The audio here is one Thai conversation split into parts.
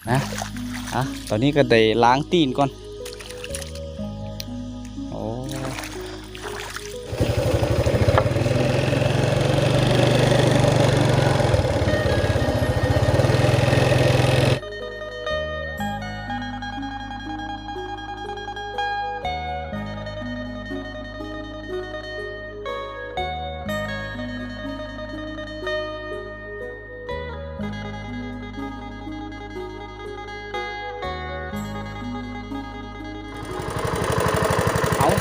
นะตอนนี้ก็ได้ล้างตีนก่อนโอ้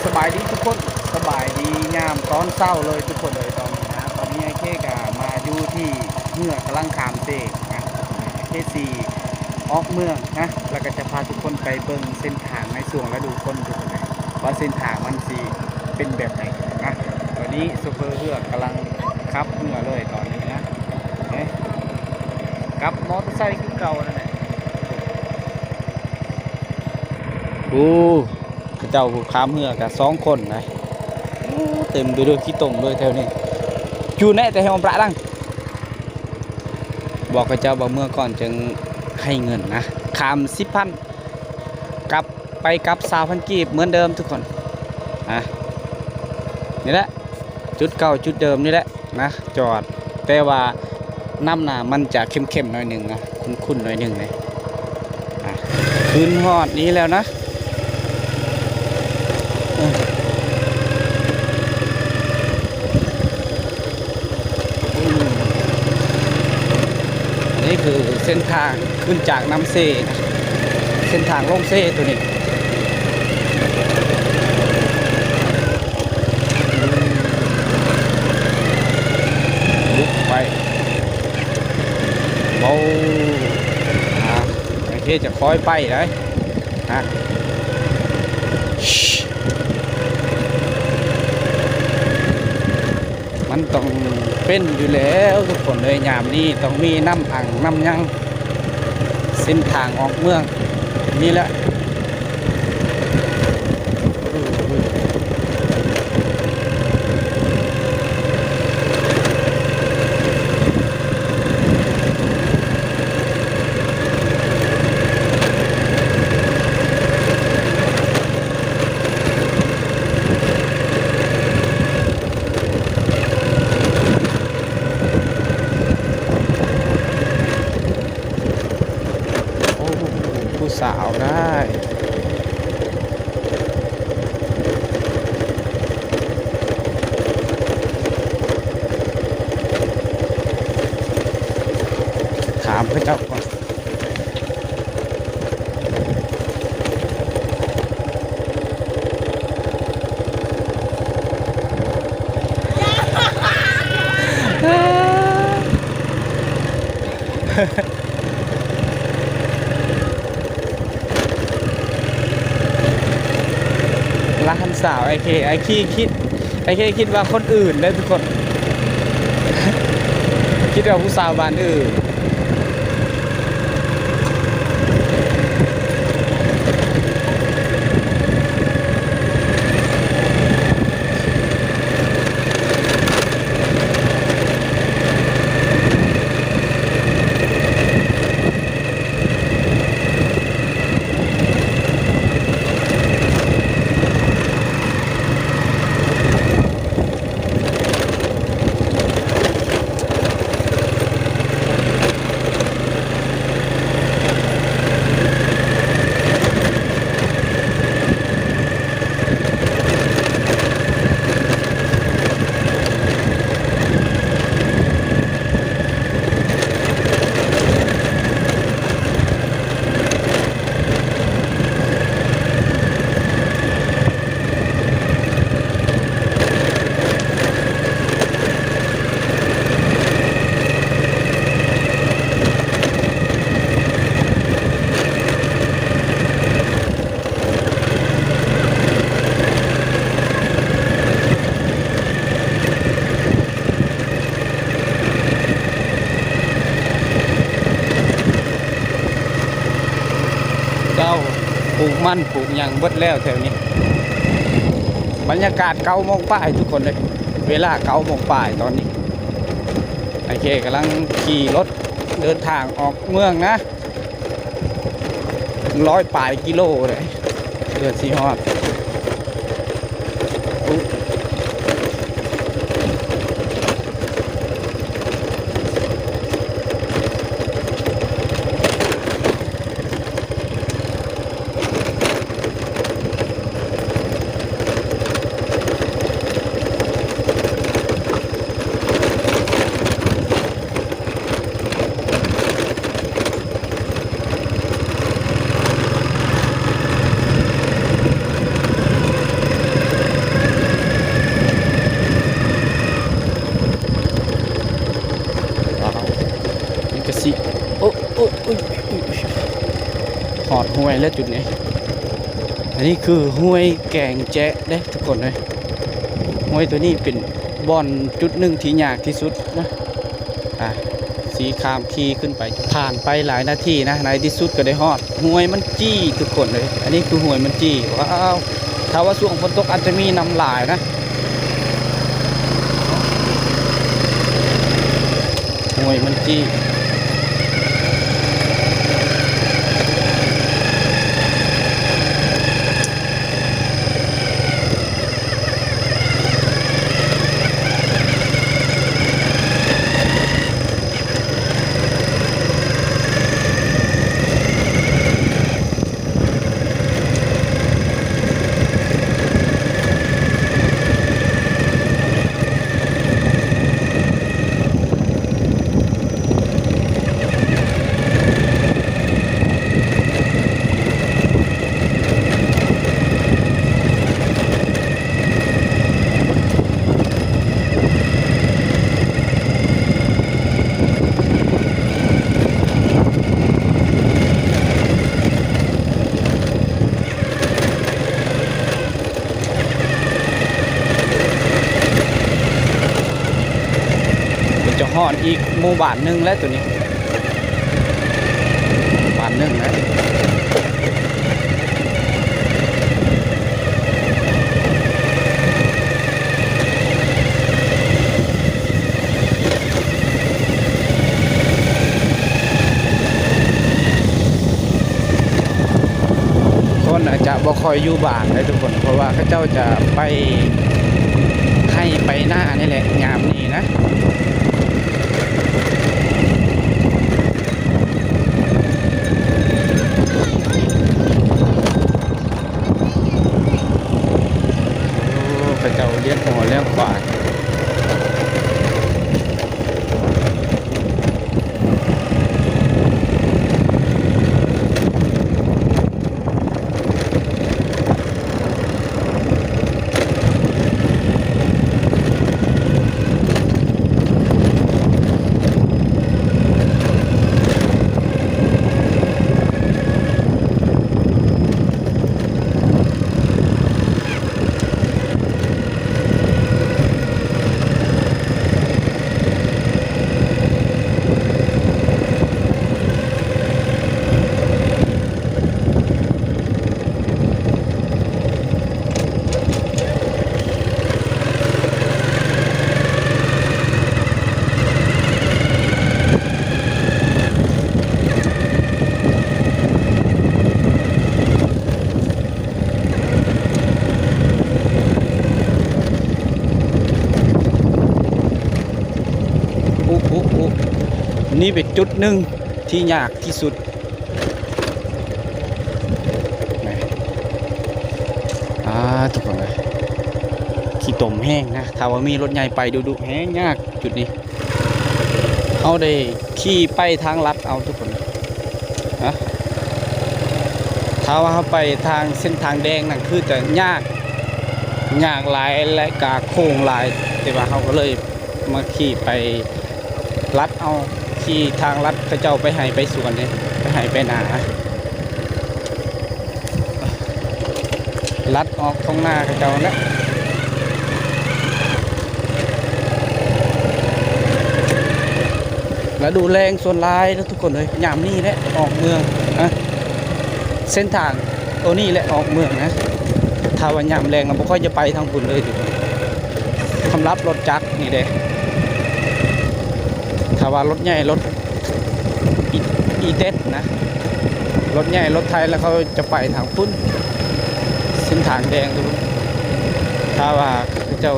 สบายดีทุกคนสบายดียามตอนเศร้าเลยทุกคนเลยตอนนี้นะตอนนี้ไอ้เคกมาอยู่ที่เมืองกำลังขามเตกนะเคซีออกเมืองนะแล้วก็จะพาทุกคนไปเบิ่งเส้นทางในช่วงฤดูฝนทุกคนเลยว่าเส้นทางมันสีเป็นแบบไหนนะตอนนี้โซเฟอร์เรือกำลังขับเรือเลยตอนนี้นะกับมอเตอร์ไซค์คือเก่านั่นแหละเจ้าผู้ค้ามเหือกับ2 คนนะเต็มไปด้วยขี้ตมด้วยแถวนี้จูแน่แต่ให้มันประดังบอกกับเจ้าบอกเมื่อก่อนจึงให้เงินนะคำ10,000กลับไปกลับ20,000 กีบเหมือนเดิมทุกคนนี่แหละจุดเก่าจุดเดิมนี่แหละนะจอดแต่ว่าน้ำหนามันจะเข้มๆหน่อยหนึ่งนะคุ้นๆหน่อยหนึ่งเลยคืนฮอดนี้แล้วนะนี่คือเส้นทางขึ้นจากน้ำเซนะเส้นทางลงเซตัวนี้ลุกไปเบาไอ้ที่จะคอยไปเลยมันต้องเป็นอยู่แล้วทุกคนเลยยามนี้ต้องมีน้ำอังน้ำยังเส้นทางออกเมืองนี่แหละสาวได้ถามพระเจ้าก่อนร้านสาวไอเคคิดว่าคนอื่นเลยทุกคนคิดว่าผู้สาวบ้านอื่นปลูกมันปลูกอย่างเบิดแล้วแถวนี้บรรยากาศ9 โมงป้ายทุกคนเลยเวลา9 โมงป้ายตอนนี้ไอเคกำลังขี่รถเดินทางออกเมืองนะ 100 ปลายกิโลเลยเดือดสีฮอดกระสิโอ้โอ้โอ้หอดห้วยแล้วจุดนี้อันนี้คือห้วยแกงแจ๊ะเด้ทุกคนเลยห้วยตัวนี้เป็นบ่อนจุดหนึ่งที่ยากที่สุดนะสีคามขี่ขึ้นไปผ่านไปหลายนาทีนะในที่สุดก็ได้ฮอดห้วยมันจี้ทุกคนเลยอันนี้คือห้วยมันจี้ว้าวถ้าว่าช่วงฝนตกอาจจะมีน้ำหลายนะห้วยมันจี้จะฮอดอีกหมู่บ้านหนึ่งแล้วตัวนี้บ้านหนึ่งนะคนอาจจะบ่คอยอยู่บ้านเลยทุกคนเพราะว่าเขาเจ้าจะไปให้ไปหน้านี่แหละยามนี้นะพระเจ้าเลี้ยงหัวเลี้ยงขวานนี่เป็นจุดหนึ่งที่ยากที่สุดทุกคนเลยขี้ตมแห้งนะถ้าว่ามีรถใหญ่ไปดูแห้งยากจุดนี้เอาได้ขี่ไปทางลัดเอาทุกคนนะถ้าว่าเขาไปทางเส้นทางแดงนั่นคือจะยากหลายและกาโค้งหลายแต่ว่าเขาก็เลยมาขี่ไปลัดเอาขี่ทางลัดเขาเจ้าไปให้ไปสวนเลยไปให้ไปนาลัดออกท้องหน้าเขาเจ้านะแล้วดูแรงส่วนลายแล้วทุกคนเลยยามนี่แหละออกเมืองนะเส้นทางตัวนี้แหละออกเมืองนะถ้าวันยามแรงเราไม่ค่อยจะไปทางคุณเลยทุกคนสำหรับรถจักรนี่เด้ถ้าว่ารถใหญ่รถอีเต็ดนะร ถใหญ่รถไทยแล้วเขาจะไปทางพุ่นเส้นทางแดงทุกคนถ้าว่าเจ้า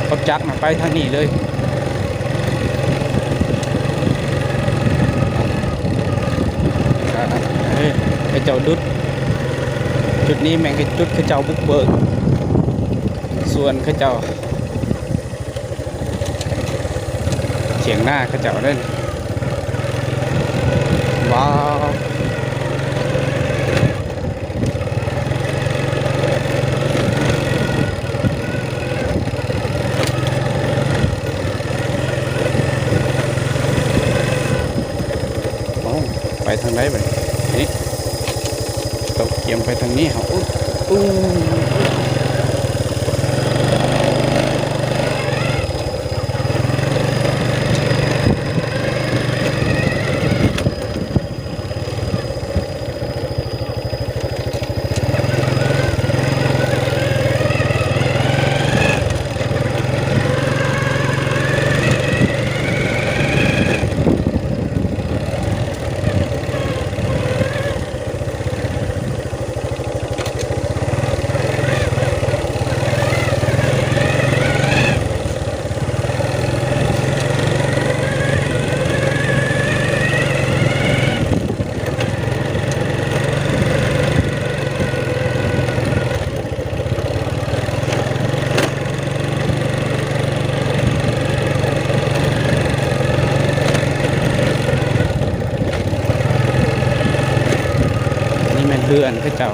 ขับจักรไปทางนี้เลยให้เจ้าดุดจุดนี้แม่งให้จุดให้เจ้าบุกเบิกส่วนให้เจ้าเฉียงหน้าให้เจ้าเล่นว้าวไปทางไหนไปนี่ตกเกียมไปทางนี้เหรออู้เดือนพระเจ้า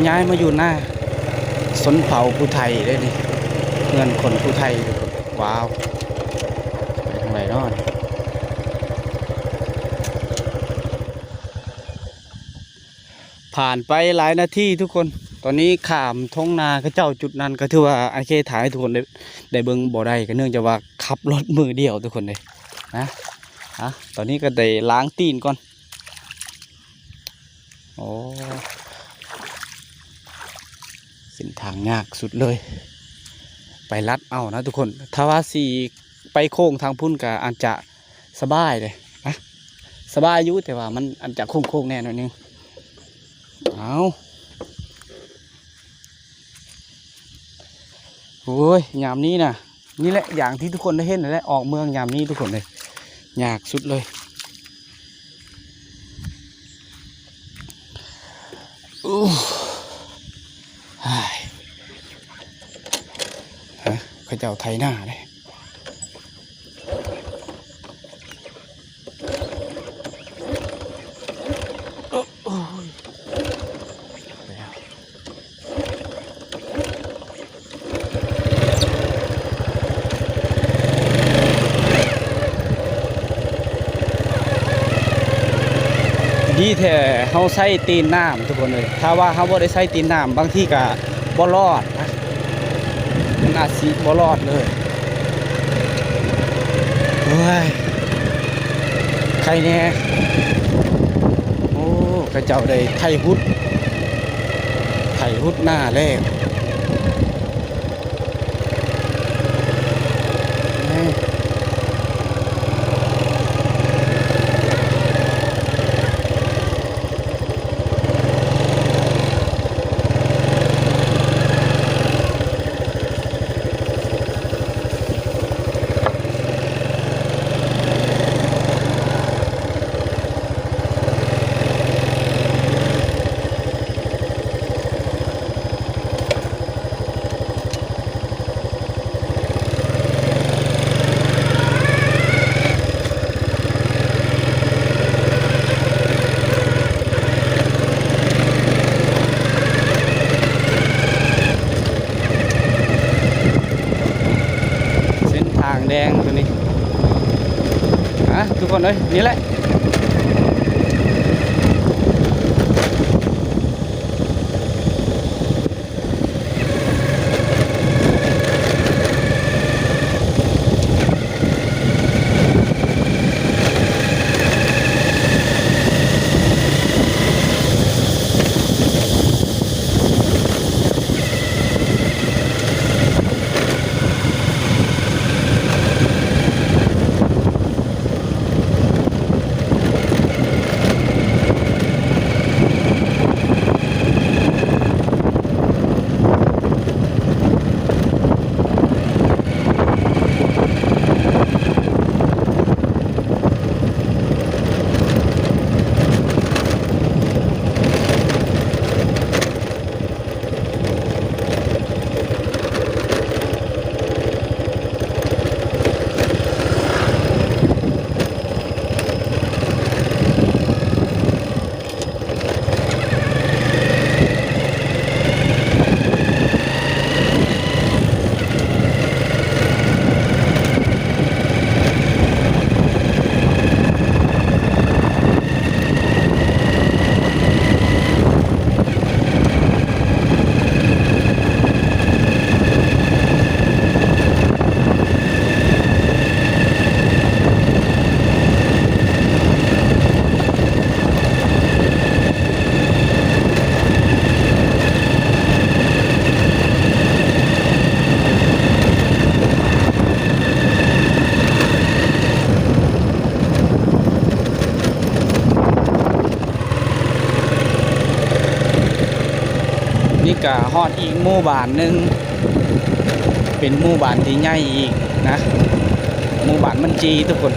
ย้ายมาอยู่หน้าสนเผ่าภูไทยได้ดิเงินคนภูไทยว้าวไปทางไหนเนาะผ่านไปหลายนาทีทุกคนตอนนี้ข้ามท้องนาพระเจ้าจุดนั้นก็ถือว่าไอเคถ่ายให้ทุกคนได้เบิ่งบ่ได้ก็เนื่องจากว่าขับรถมือเดียวทุกคนเลยนะตอนนี้ก็ได้ล้างตีนก่อนโอ้เส้นทางยากสุดเลยไปลัดเอานะทุกคนถ้าว่าสีไปโค้งทางพุ่นก็อาจจะสบายเลยนะสบายอยู่แต่ว่ามันอาจจะโค้งแน่หน่อยนึงเอาโอ้ยยามนี้นะนี่แหละอย่างที่ทุกคนได้เห็นนั่นแหละออกเมืองยามนี้ทุกคนเลยยากสุดเลยเขาเจ้าไทยหน้าเลยดีแท้เขาใส่ตีนน้ำทุกคนเลยถ้าว่าเขาบ่ได้ใส่ตีนน้ำบางที่ก็บ่รอดนะมันอาจสิบ่รอดเลยโอ้ยใครแน่โอ้กระเจ้าได้ไทยฮุดหน้าแรกแดงตัวนี้ทุกคนเลยนี่แหละ ก็ฮอดอีกหมู่บ้านหนึงเป็นหมู่บ้านที่ใหญ่อีกนะหมู่บ้านมันจีทุกคน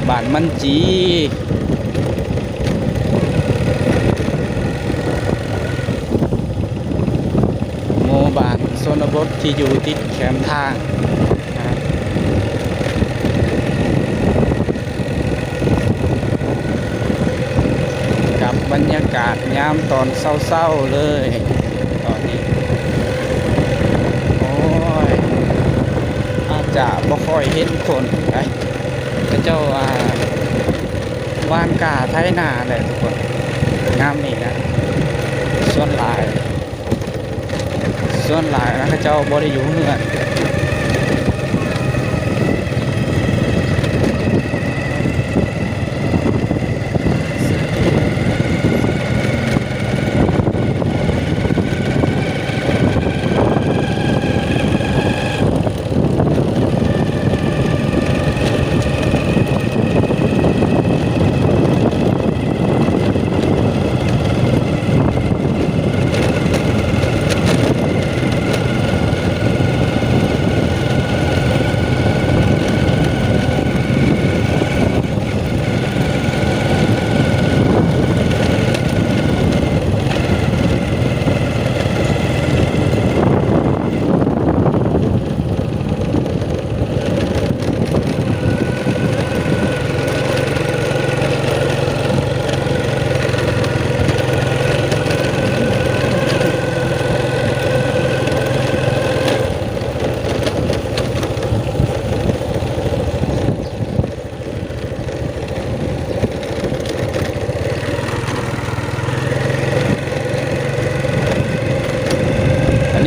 บ้านมันจีหมู่บ้านชนบทที่อยู่ติดแคมทางนะกับบรรยากาศยามตอนเศร้าๆเลยตอนนี้โอ้ยอาจจะบ่ค่อยเห็นคนนะพระเจ้าว่านกาไถนาแหละทุกคนงามนี่นะส่วนหลายนะพระเจ้าบ่ได้อยู่เฮือน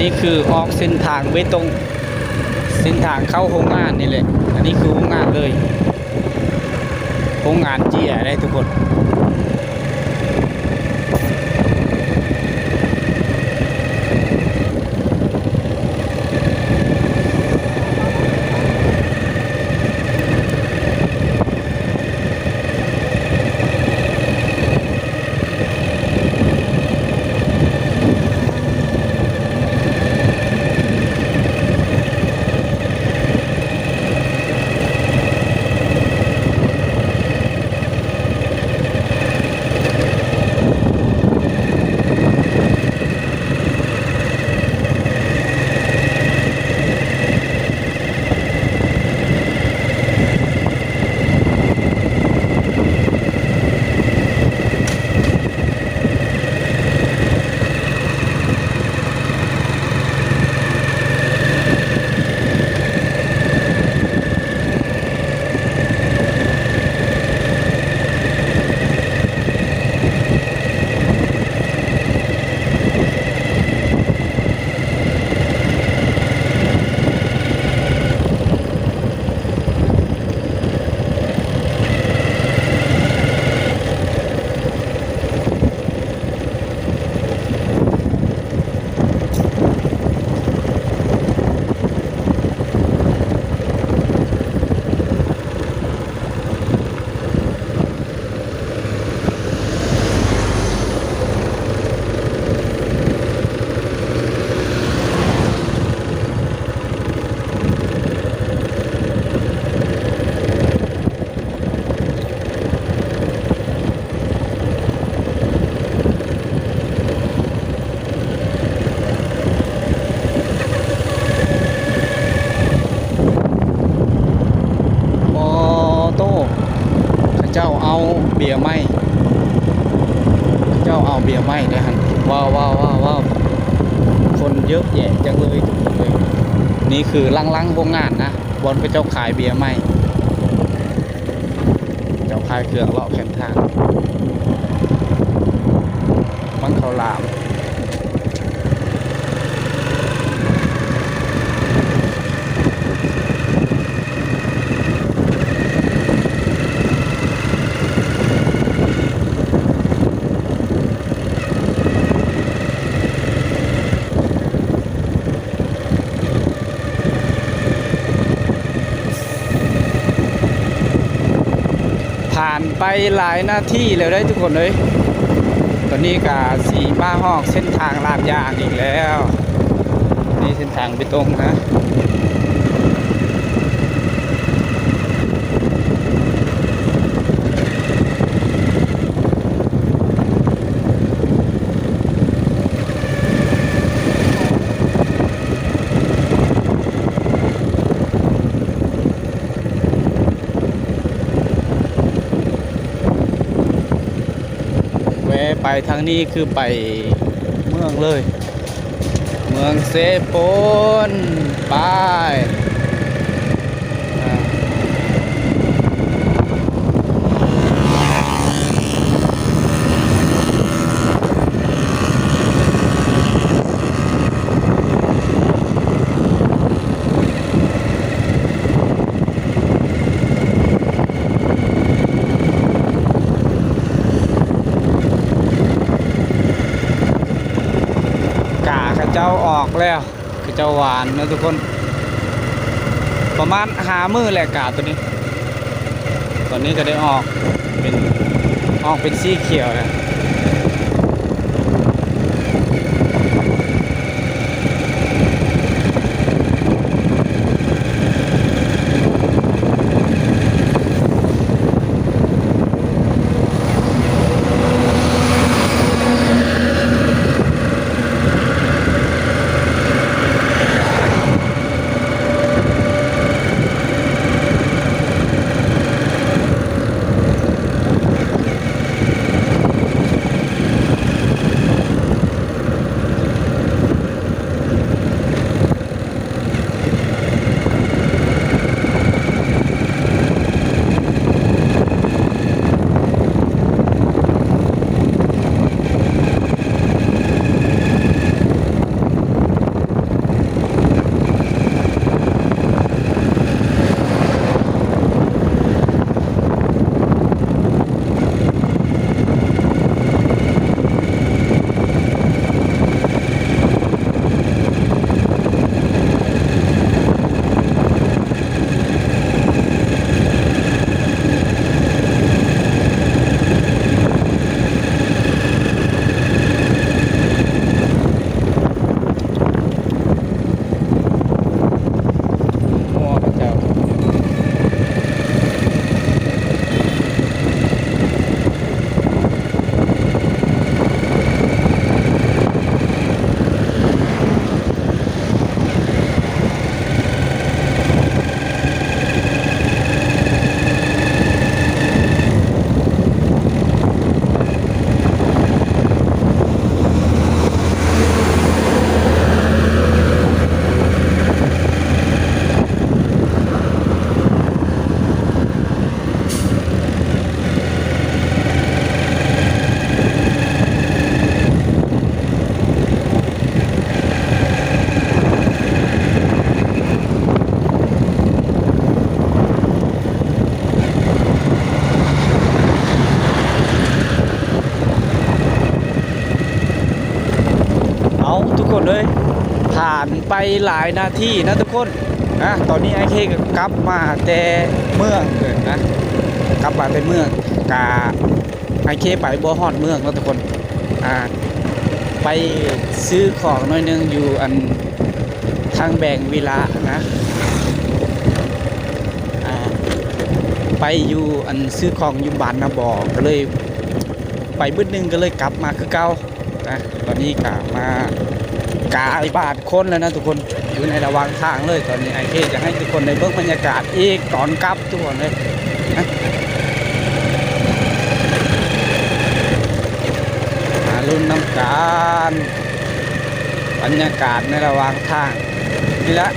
นี่คือออกเส้นทางเบตงเส้นทางเข้าโรงงานนี่แหละอันนี้คือโรงงานเลยโรงงานเจียได้ทุกคนเบียร์ไหมเจ้าเอาเบียร์ไหมได้ฮันว้าวคนเยอะแยะจังเลยทุกคนเลยนี่คือลังโรงงานนะบอนพระเจ้าขายเบียร์ไหมเจ้าขายเครื่องเลาะแคมทางมันข้าวหลาม ผ่านไปหลายนาทีแล้วได้ทุกคนเลยต อนนี้ก็สีมาฮอกเส้นทางลาดยางอีกแล้วนี่เส้นทางไปตรงนะไปทางนี้คือไปเมืองเลยเมืองเซโปนไปเจ้าออกแล้วคือเจ้าหวานนะทุกคนประมาณ5 มื้อแหละกาตัวนี้ตอนนี้ก็ได้ออกเป็นสีเขียวแล้วเลยผ่านไปหลายนาทีนะทุกคนตอนนี้ไอเคก็กลับมาแต่เมืองเลยนะกลับมาแต่เมืองกาไอเคไปบ่ฮอดเมืองแล้วทุกคนไปซื้อของหน่อยนึงอยู่อันทางแบงวิลานะไปอยู่อันซื้อของอยู่บ้านนาบ่อก็เลยไปบึ้ดนึงก็เลยกลับมาคือเก่านะตอนนี้กะมากาบาดคนแล้วนะทุกคนอยู่ในระหว่างทางเลยตอนนี้ไอเคจะให้ทุกคนได้เบิ่งบรรยากาศอีกตอนกลับทุกคนเลยมาลุ้นน้ำกันบรรยากาศในระหว่างทางนี่ละ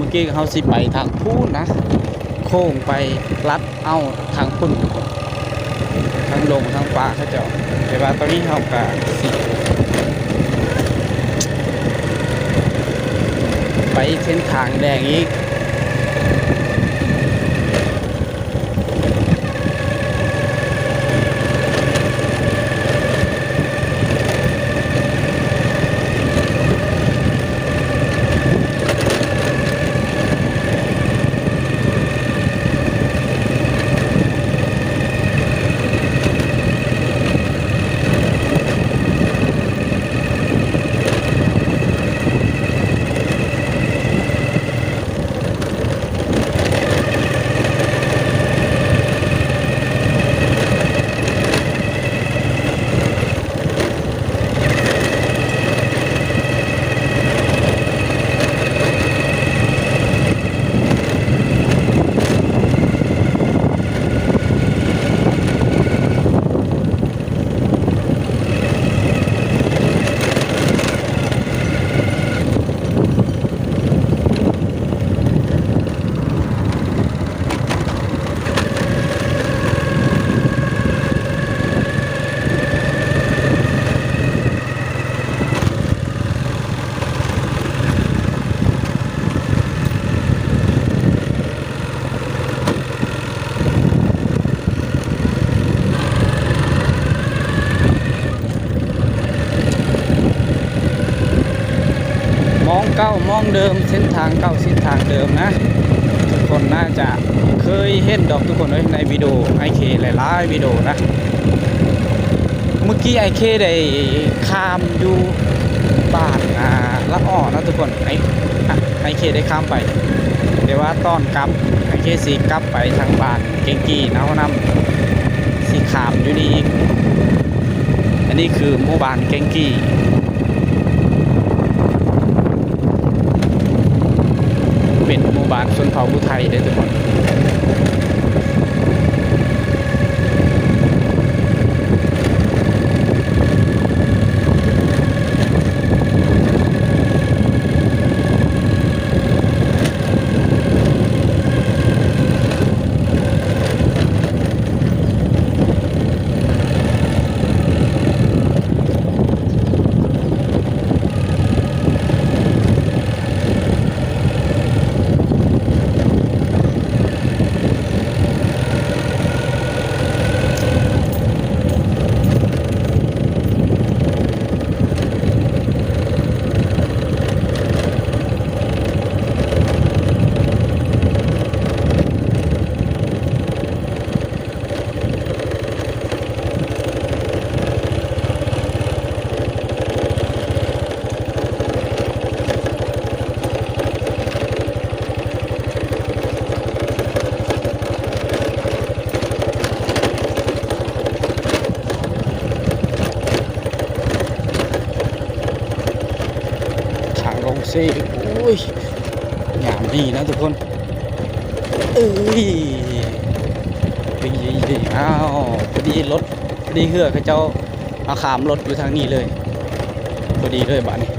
อกี้เฮาสิไปทางพูนนะโค้งไปลัดเอาทางพุ่นทางลงทางป่าเขาเจ้าแต่ว่าตอนนี้เฮาก็สิไปเส้นทางแดงอีกมองเดิมเส้นทางเก่าเส้นทางเดิมนะทุกคนน่าจะเคยเห็นดอกทุกคนในวิดีโอไอเคหลายๆวิดีโอนะเมื่อกี้ไอเคได้ข้ามอยู่บ้านละอ้อนะทุกคนไอเคได้ข้ามไปแต่ว่าตอนกลับไอเคสิกลับไปทางบ้านเก่งกี้นะนำสิข้ามอยู่นี่อีกอันนี้คือหมู่บ้านเก่งกี้เป็นหมู่บ้านชนเผ่าผู้ไทยเด้อทุกคนเซ่โอ้ยหยามนี่นะทุกคนดีอ้าวพอดีรถพอดีเหือเขาเจ้าเอาขามรถอยู่ทางนี้เลยพอดีเลยบ้านนี้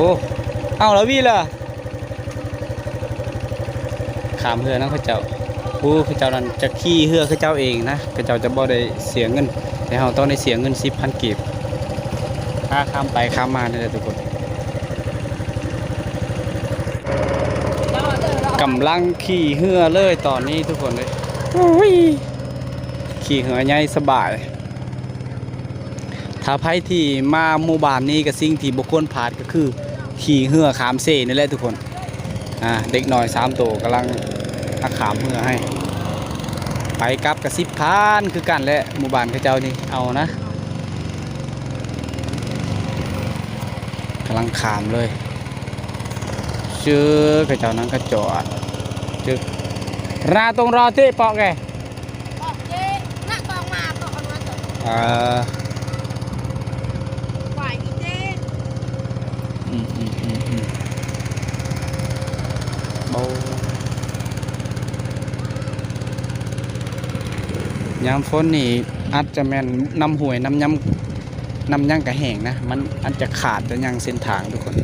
โอ้เอาแล้ววี่ล่ะขามเรือนะเขาเจ้าผู้เขาเจ้านั้นจะขี่เรือเขาเจ้าเองนะเขาเจ้าจะบ่ได้เสียเงินแต่เราต้องได้เสียเงิน 10,000 กีบค่าข้ามไปข้ามมานี่แหละทุกคนกำลังขี่เรือเลยตอนนี้ทุกคนเลยขี่เรือใหญ่สบายถ้าไผที่มาหมู่บ้านนี้ก็สิ่งที่บ่ควรพลาดก็คือขี่เรือขามเซ่นี่แหละทุกคน เด็กน้อย3 ตัวกำลังหักขามเหือให้ไปกลับกับ10 พันคือกันแหละหมู่บ้านเขาเจ้านี่เอานะกำลังขามเลยชื่อเขาเจ้านั้นก็จอดจึกราตรงรอที่ปอกแก nak bang ma kok kan ngono. เอ่อ Wah, iki deh. เบา ยามฝนนี่อาจจะแม่นน้ำห่วยน้ำยังกระแห้งนะมันอาจจะขาดแต่ยังเส้นทางทุกคน